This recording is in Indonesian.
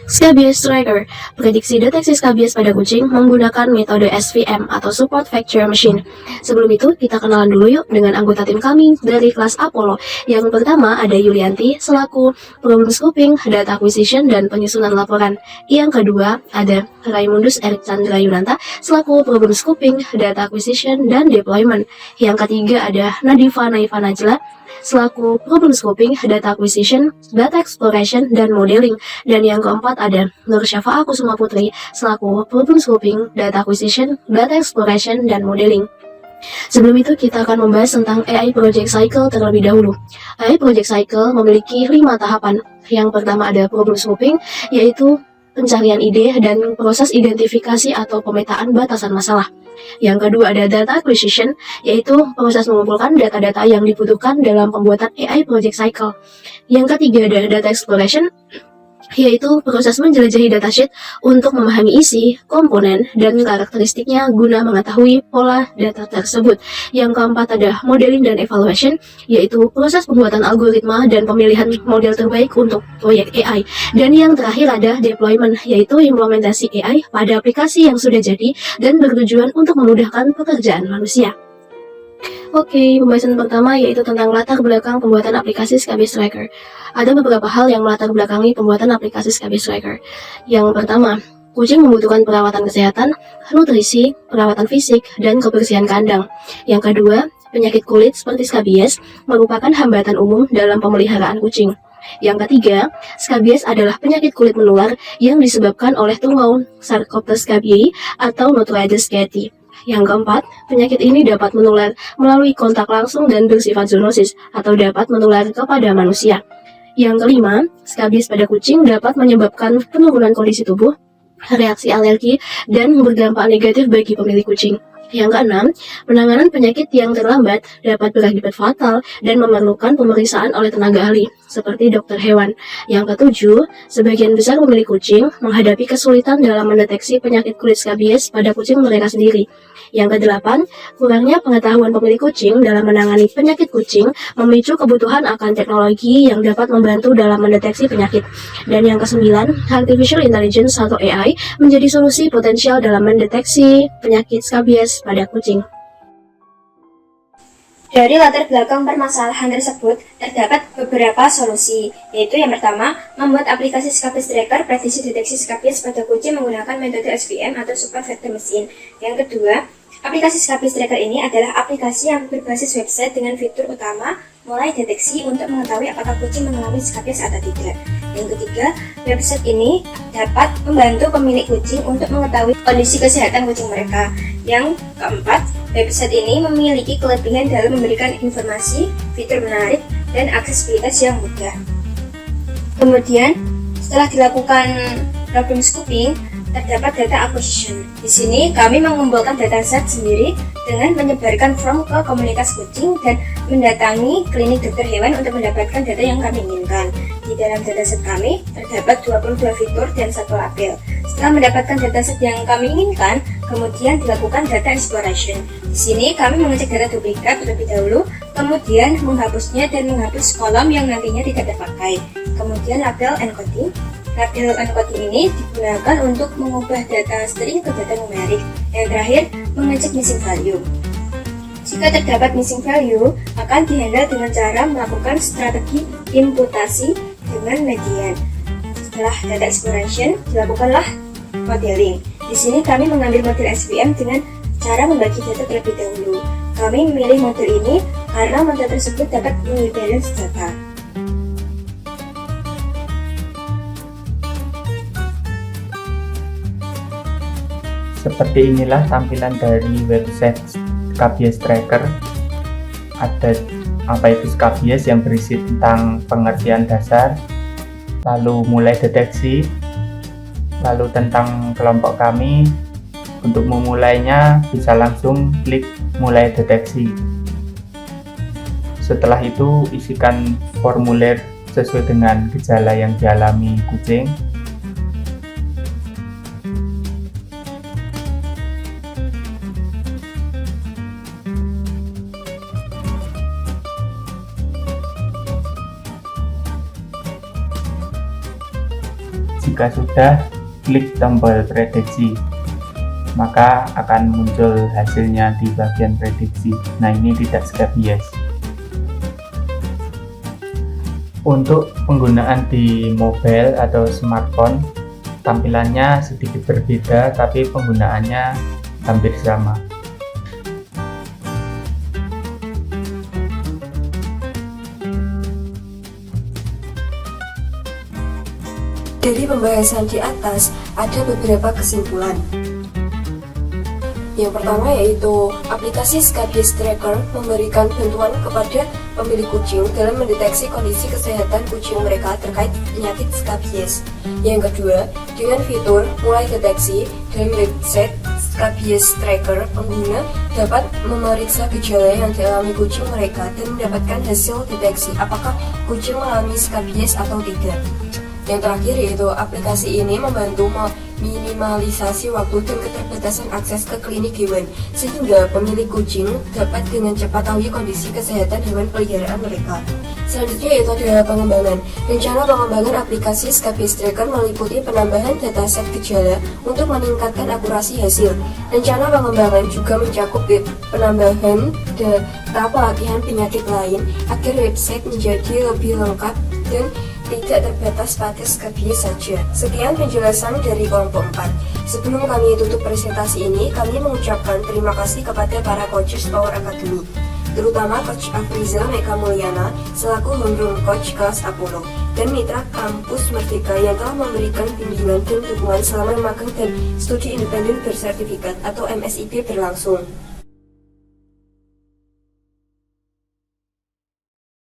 Scabies Tracker, prediksi deteksi skabies pada kucing menggunakan metode SVM atau Support Vector Machine. Sebelum itu, kita kenalan dulu yuk dengan anggota tim kami dari kelas Apollo. Yang pertama ada Yulianti selaku Problem Scoping, Data Acquisition, dan Penyusunan Laporan. Yang kedua ada Raimundus Erik Chandra Yunanta selaku Problem Scoping, Data Acquisition, dan Deployment. Yang ketiga ada Nadifa Naifa Najla selaku Problem Scoping, Data Acquisition, Data Exploration, dan Modeling. Dan yang keempat ada Nur Syafa'a Kusuma Putri selaku Problem Scoping, Data Acquisition, Data Exploration, dan Modeling. Sebelum itu kita akan membahas tentang AI Project Cycle terlebih dahulu. AI Project Cycle memiliki 5 tahapan. Yang pertama ada Problem Scoping, yaitu pencarian ide dan proses identifikasi atau pemetaan batasan masalah. Yang kedua ada Data Acquisition, yaitu proses mengumpulkan data-data yang dibutuhkan dalam pembuatan AI Project Cycle. Yang ketiga ada Data Exploration, yaitu proses menjelajahi datasheet untuk memahami isi, komponen, dan karakteristiknya guna mengetahui pola data tersebut. Yang keempat ada Modeling dan Evaluation, yaitu proses pembuatan algoritma dan pemilihan model terbaik untuk proyek AI. Dan yang terakhir ada Deployment, yaitu implementasi AI pada aplikasi yang sudah jadi dan bertujuan untuk memudahkan pekerjaan manusia. Oke, pembahasan pertama yaitu tentang latar belakang pembuatan aplikasi Scabies Tracker. Ada beberapa hal yang melatar belakangi pembuatan aplikasi Scabies Tracker. Yang pertama, kucing membutuhkan perawatan kesehatan, nutrisi, perawatan fisik, dan kebersihan kandang. Yang kedua, penyakit kulit seperti skabies merupakan hambatan umum dalam pemeliharaan kucing. Yang ketiga, skabies adalah penyakit kulit menular yang disebabkan oleh tungau Sarcoptes scabiei atau Notoides scaty. Yang keempat, penyakit ini dapat menular melalui kontak langsung dan bersifat zoonosis atau dapat menular kepada manusia. Yang kelima, skabies pada kucing dapat menyebabkan penurunan kondisi tubuh, reaksi alergi, dan berdampak negatif bagi pemilik kucing. Yang keenam, penanganan penyakit yang terlambat dapat berakibat fatal dan memerlukan pemeriksaan oleh tenaga ahli, seperti dokter hewan. Yang ketujuh, sebagian besar pemilik kucing menghadapi kesulitan dalam mendeteksi penyakit kulit skabies pada kucing mereka sendiri. Yang kedelapan, kurangnya pengetahuan pemilik kucing dalam menangani penyakit kucing memicu kebutuhan akan teknologi yang dapat membantu dalam mendeteksi penyakit. Dan yang kesembilan, Artificial Intelligence atau AI menjadi solusi potensial dalam mendeteksi penyakit skabies pada kucing. Dari latar belakang permasalahan tersebut, terdapat beberapa solusi, yaitu yang pertama, membuat aplikasi Scabies Tracker prediksi deteksi skabies pada kucing menggunakan metode SVM atau Support Vector Machine. Yang kedua, aplikasi Scabies Tracker ini adalah aplikasi yang berbasis website dengan fitur utama mulai deteksi untuk mengetahui apakah kucing mengalami skabies atau tidak. Yang ketiga, website ini dapat membantu pemilik kucing untuk mengetahui kondisi kesehatan kucing mereka. Yang keempat, website ini memiliki kelebihan dalam memberikan informasi, fitur menarik, dan aksesibilitas yang mudah. Kemudian, setelah dilakukan problem scoping, terdapat data acquisition. Di sini kami mengumpulkan dataset sendiri dengan menyebarkan form ke komunitas kucing dan mendatangi klinik dokter hewan untuk mendapatkan data yang kami inginkan. Di dalam dataset kami terdapat 22 fitur dan 1 label. Setelah mendapatkan dataset yang kami inginkan, kemudian dilakukan data exploration. Di sini kami mengecek data duplikat terlebih dahulu, kemudian menghapusnya dan menghapus kolom yang nantinya tidak terpakai. Kemudian label encoding. Label encoding ini digunakan untuk mengubah data string ke data numerik. Yang terakhir, mengecek missing value. Jika terdapat missing value, akan dihandle dengan cara melakukan strategi imputasi dengan median. Setelah data exploration, dilakukanlah modeling. Di sini kami mengambil model SVM dengan cara membagi data terlebih dahulu. Kami memilih model ini karena model tersebut dapat mengebalance data. Seperti inilah tampilan dari website Scabies Tracker. Ada apa itu skabies yang berisi tentang pengertian dasar, lalu mulai deteksi, lalu tentang kelompok kami. Untuk memulainya bisa langsung klik mulai deteksi. Setelah itu isikan formulir sesuai dengan gejala yang dialami kucing. Jika sudah, klik tombol prediksi, maka akan muncul hasilnya di bagian prediksi. Nah, ini tidak skabies. Untuk penggunaan di mobile atau smartphone, tampilannya sedikit berbeda, tapi penggunaannya hampir sama. Dari pembahasan di atas, ada beberapa kesimpulan. Yang pertama yaitu aplikasi Skabies Tracker memberikan bantuan kepada pemilik kucing dalam mendeteksi kondisi kesehatan kucing mereka terkait penyakit Skabies. Yang kedua, dengan fitur mulai deteksi dari website Skabies Tracker, pengguna dapat memeriksa gejala yang dialami kucing mereka dan mendapatkan hasil deteksi apakah kucing mengalami Skabies atau tidak. Yang terakhir yaitu aplikasi ini membantu meminimalisasi waktu dan keterbatasan akses ke klinik hewan, sehingga pemilik kucing dapat dengan cepat tahu kondisi kesehatan hewan peliharaan mereka. Selanjutnya yaitu adalah pengembangan. Rencana pengembangan aplikasi Skabies Tracker meliputi penambahan dataset gejala untuk meningkatkan akurasi hasil. Rencana pengembangan juga mencakup penambahan data pelatihan penyakit lain agar website menjadi lebih lengkap dan tidak terbatas pada Skabies saja. Sekian penjelasan dari kelompok 4. Sebelum kami tutup presentasi ini, kami mengucapkan terima kasih kepada para coaches Power Academy, terutama Coach Afriza Meka Mulyana selaku homeroom coach kelas Apollo, dan mitra kampus Merdeka yang telah memberikan bimbingan dan dukungan selama magang dan studi independen bersertifikat atau MSIP berlangsung.